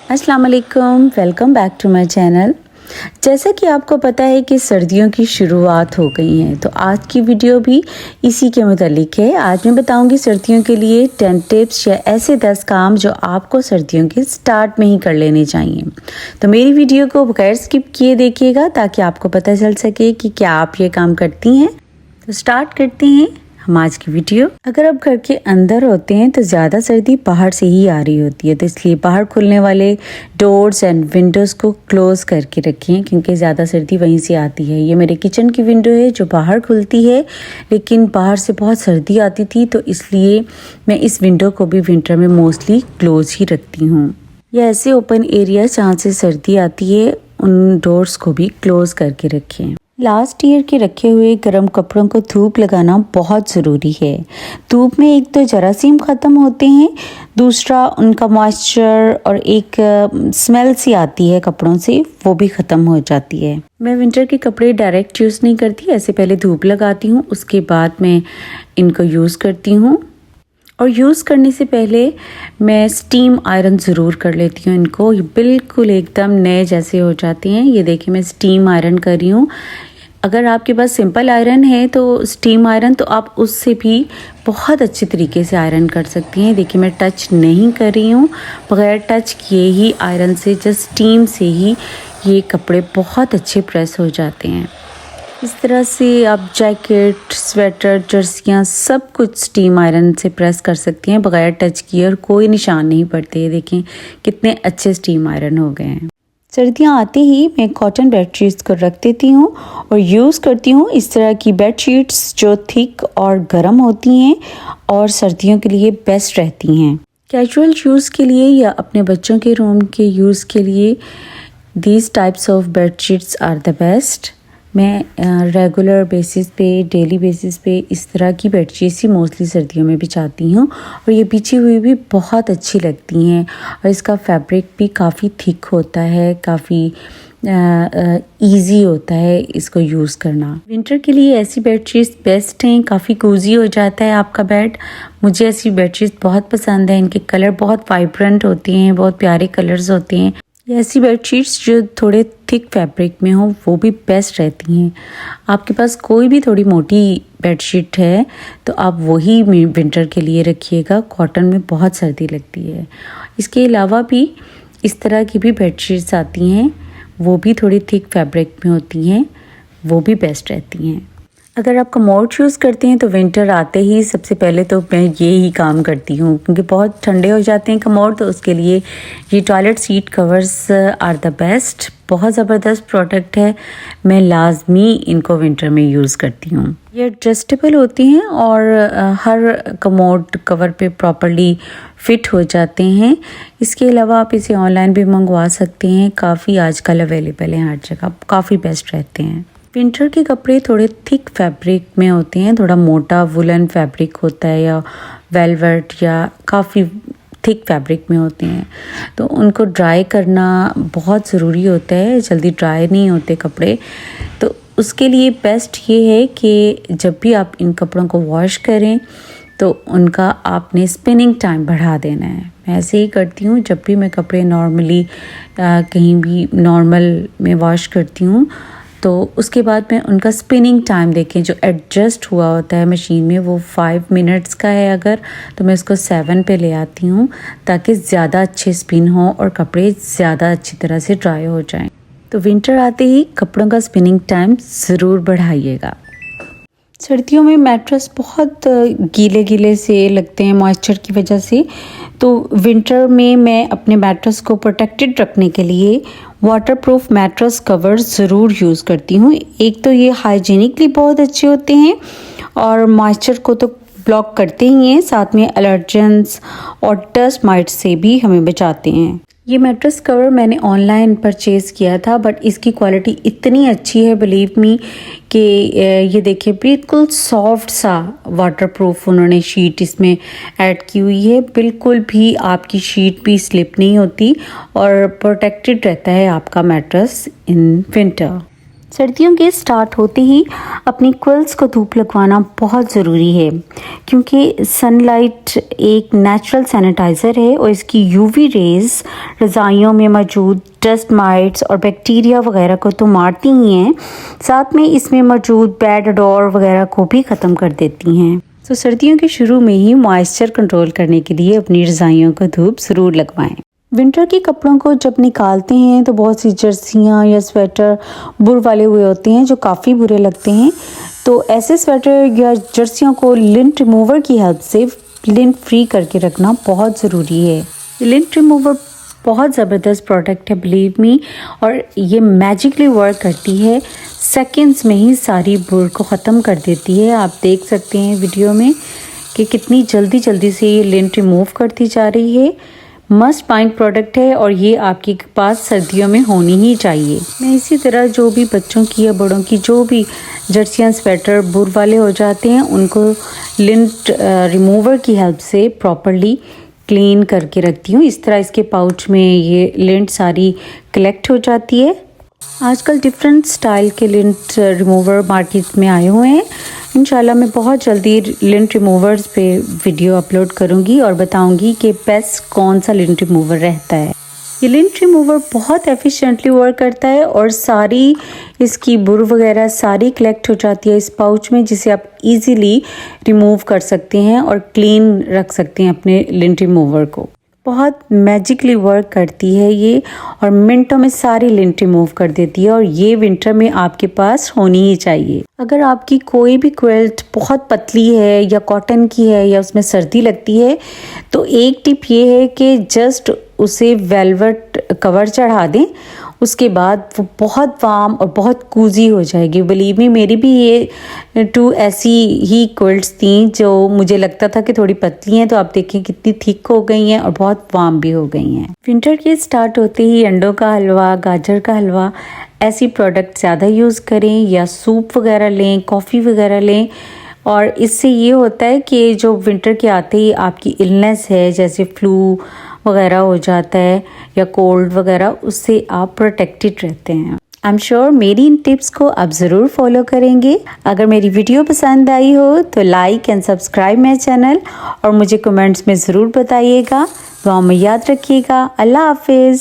अस्सलाम वालेकुम, welcome back to my channel. जैसा कि आपको पता है कि सर्दियों की शुरुआत हो गई है, तो आज की वीडियो भी इसी के मुतालिक है। आज मैं बताऊंगी सर्दियों के लिए 10 टिप्स या ऐसे 10 काम जो आपको सर्दियों के स्टार्ट में ही कर लेने चाहिए। तो मेरी वीडियो को बगैर स्किप किए देखिएगा ताकि आपको पता चल सके कि क्या आप ये काम करती हैं। तो स्टार्ट करते हैं हम आज की वीडियो। अगर आप घर के अंदर होते हैं तो ज़्यादा सर्दी बाहर से ही आ रही होती है, तो इसलिए बाहर खुलने वाले डोर्स एंड विंडोज़ को क्लोज़ करके रखें क्योंकि ज़्यादा सर्दी वहीं से आती है। ये मेरे किचन की विंडो है जो बाहर खुलती है, लेकिन बाहर से बहुत सर्दी आती थी तो इसलिए मैं इस विंडो को भी विंटर में मोस्टली क्लोज़ ही रखती हूँ। या ऐसे ओपन एरिया जहाँ से सर्दी आती है उन डोर्स को भी क्लोज़ करके रखें। लास्ट ईयर के रखे हुए गर्म कपड़ों को धूप लगाना बहुत ज़रूरी है। धूप में एक तो जरासीम ख़त्म होते हैं, दूसरा उनका मॉइस्चर और एक स्मेल सी आती है कपड़ों से, वो भी ख़त्म हो जाती है। मैं विंटर के कपड़े डायरेक्ट यूज़ नहीं करती, ऐसे पहले धूप लगाती हूँ, उसके बाद मैं इनको यूज़ करती हूँ। और यूज़ करने से पहले मैं स्टीम आयरन ज़रूर कर लेती हूँ इनको। ये बिल्कुल एकदम नए जैसे हो जाते हैं। ये देखिए मैं स्टीम आयरन कर रही हूँ। अगर आपके पास सिंपल आयरन है तो स्टीम आयरन, तो आप उससे भी बहुत अच्छे तरीके से आयरन कर सकती हैं। देखिए मैं टच नहीं कर रही हूँ, बगैर टच किए ही आयरन से, जस्ट स्टीम से ही ये कपड़े बहुत अच्छे प्रेस हो जाते हैं। इस तरह से आप जैकेट, स्वेटर, जर्सियाँ सब कुछ स्टीम आयरन से प्रेस कर सकती हैं बगैर टच किए और कोई निशान नहीं पड़ते। देखें कितने अच्छे स्टीम आयरन हो गए हैं। सर्दियाँ आते ही मैं कॉटन बेडशीट्स को रख देती हूँ और यूज़ करती हूँ इस तरह की बेडशीट्स जो थिक और गर्म होती हैं और सर्दियों के लिए बेस्ट रहती हैं। कैजुअल यूज़ के लिए या अपने बच्चों के रूम के यूज़ के लिए these types of bedsheets are the best. मैं रेगुलर बेसिस पे, डेली बेसिस पे इस तरह की बेडशीट्स ही मोस्टली सर्दियों में बिछाती हूँ और ये बिछी हुई भी बहुत अच्छी लगती हैं और इसका फैब्रिक भी काफ़ी थिक होता है, काफ़ी ईजी होता है इसको यूज़ करना। विंटर के लिए ऐसी बेडशीट्स बेस्ट हैं, काफ़ी कोजी हो जाता है आपका बेड। मुझे ऐसी बेडशीट्स बहुत पसंद है। इनके कलर बहुत वाइब्रेंट होते हैं, बहुत प्यारे कलर्स होते हैं। ये ऐसी बेडशीट्स जो थोड़े थिक फैब्रिक में हो वो भी बेस्ट रहती हैं। आपके पास कोई भी थोड़ी मोटी बेडशीट है तो आप वही विंटर के लिए रखिएगा, कॉटन में बहुत सर्दी लगती है। इसके अलावा भी इस तरह की भी बेडशीट्स आती हैं, वो भी थोड़ी थिक फैब्रिक में होती हैं, वो भी बेस्ट रहती हैं। अगर आप कमोड यूज़ करते हैं तो विंटर आते ही सबसे पहले तो मैं ये ही काम करती हूँ क्योंकि बहुत ठंडे हो जाते हैं कमोड, तो उसके लिए ये toilet seat covers are the best. बहुत ज़बरदस्त प्रोडक्ट है, मैं लाजमी इनको विंटर में यूज़ करती हूँ। ये एडजस्टेबल होती हैं और हर कमोड कवर पे प्रॉपर्ली फिट हो जाते हैं। इसके अलावा आप इसे ऑनलाइन भी मंगवा सकते हैं, काफ़ी आजकल अवेलेबल हैं हर जगह, काफ़ी बेस्ट रहते हैं। विंटर के कपड़े थोड़े थिक फैब्रिक में होते हैं, थोड़ा मोटा वुलन फैब्रिक होता है या वेलवेट या काफ़ी थिक फैब्रिक में होते हैं, तो उनको ड्राई करना बहुत ज़रूरी होता है, जल्दी ड्राई नहीं होते कपड़े। तो उसके लिए बेस्ट ये है कि जब भी आप इन कपड़ों को वॉश करें तो उनका आपने स्पिनिंग टाइम बढ़ा देना है। मैं ऐसे ही करती हूँ जब भी मैं कपड़े नॉर्मली कहीं भी नॉर्मल में वॉश करती हूँ तो उसके बाद में उनका स्पिनिंग टाइम देखें जो एडजस्ट हुआ होता है मशीन में, वो 5 मिनट्स का है अगर, तो मैं उसको 7 पे ले आती हूँ ताकि ज़्यादा अच्छे स्पिन हो और कपड़े ज़्यादा अच्छी तरह से ड्राई हो जाएं। तो विंटर आते ही कपड़ों का स्पिनिंग टाइम ज़रूर बढ़ाइएगा। सर्दियों में मैट्रेस बहुत गीले गीले से लगते हैं मॉइस्चर की वजह से, तो विंटर में मैं अपने मैट्रेस को प्रोटेक्टेड रखने के लिए वाटरप्रूफ मैट्रेस कवर ज़रूर यूज़ करती हूँ। एक तो ये हाइजीनिकली बहुत अच्छे होते हैं और मॉइस्चर को तो ब्लॉक करते ही हैं, साथ में एलर्जेंस और डस्ट माइट से भी हमें बचाते हैं। ये मैट्रेस कवर मैंने ऑनलाइन परचेज़ किया था, बट इसकी क्वालिटी इतनी अच्छी है बिलीव मी कि ये देखिए बिल्कुल सॉफ्ट सा वाटरप्रूफ उन्होंने शीट इसमें ऐड की हुई है। बिल्कुल भी आपकी शीट भी स्लिप नहीं होती और प्रोटेक्टेड रहता है आपका मैट्रेस इन विंटर। सर्दियों के स्टार्ट होते ही अपनी क्विल्स को धूप लगवाना बहुत ज़रूरी है, क्योंकि सनलाइट एक नेचुरल सैनिटाइज़र है और इसकी यूवी रेज़ रज़ाइयों में मौजूद डस्ट माइट्स और बैक्टीरिया वगैरह को तो मारती ही हैं, साथ में इसमें मौजूद बैड ओडोर वगैरह को भी ख़त्म कर देती हैं। तो सर्दियों के शुरू में ही मॉइस्चर कंट्रोल करने के लिए अपनी रज़ाइयों को धूप ज़रूर लगवाएं। विंटर के कपड़ों को जब निकालते हैं तो बहुत सी जर्सियाँ या स्वेटर बुर वाले हुए होते हैं जो काफ़ी बुरे लगते हैं। तो ऐसे स्वेटर या जर्सियों को लिंट रिमूवर की हेल्प से लिंट फ्री करके रखना बहुत ज़रूरी है। लिंट रिमूवर बहुत ज़बरदस्त प्रोडक्ट है, बिलीव मी, और ये मैजिकली वर्क करती है। सेकेंड्स में ही सारी बुर को ख़त्म कर देती है। आप देख सकते हैं वीडियो में कि कितनी जल्दी से ये लिंट रिमूव करती जा रही है। मस्ट बाइंग प्रोडक्ट है और ये आपके पास सर्दियों में होनी ही चाहिए। मैं इसी तरह जो भी बच्चों की या बड़ों की जो भी जर्सियाँ स्वेटर बुर वाले हो जाते हैं उनको लिंट रिमूवर की हेल्प से प्रॉपरली क्लीन करके रखती हूँ। इस तरह इसके पाउच में ये लिंट सारी कलेक्ट हो जाती है। आजकल डिफरेंट स्टाइल के लिंट रिमूवर मार्केट में आए हुए हैं। इंशाल्लाह मैं बहुत जल्दी लिंट रिमूवर्स पे वीडियो अपलोड करूंगी और बताऊंगी कि बेस्ट कौन सा लिंट रिमूवर रहता है। ये लिंट रिमूवर बहुत एफिशिएंटली वर्क करता है और सारी इसकी बुर वगैरह सारी कलेक्ट हो जाती है इस पाउच में, जिसे आप इजीली रिमूव कर सकते हैं और क्लीन रख सकते हैं अपने लिंट रिमूवर को। बहुत मैजिकली वर्क करती है ये और मिनटों में सारी लिंट रिमूव कर देती है और ये विंटर में आपके पास होनी ही चाहिए। अगर आपकी कोई भी क्विल्ट बहुत पतली है या कॉटन की है या उसमें सर्दी लगती है तो एक टिप ये है कि जस्ट उसे वेलवेट कवर चढ़ा दें, उसके बाद वो बहुत वार्म और बहुत कूजी हो जाएगी। बिलीव मी, मेरी भी ये 2 ऐसी ही क्विल्ट्स थी जो मुझे लगता था कि थोड़ी पतली हैं, तो आप देखें कितनी थिक हो गई हैं और बहुत वार्म भी हो गई हैं। विंटर के स्टार्ट होते ही अंडों का हलवा, गाजर का हलवा, ऐसी प्रोडक्ट ज़्यादा यूज़ करें या सूप वगैरह लें, कॉफ़ी वगैरह लें। और इससे ये होता है कि जो विंटर के आते ही आपकी इलनेस है जैसे फ्लू वगैरह हो जाता है या कोल्ड वगैरह, उससे आप प्रोटेक्टेड रहते हैं। आई एम श्योर मेरी इन टिप्स को आप ज़रूर फॉलो करेंगे। अगर मेरी वीडियो पसंद आई हो तो लाइक एंड सब्सक्राइब मेरे चैनल और मुझे कमेंट्स में ज़रूर बताइएगा। दुआ में याद रखिएगा। अल्लाह हाफिज़।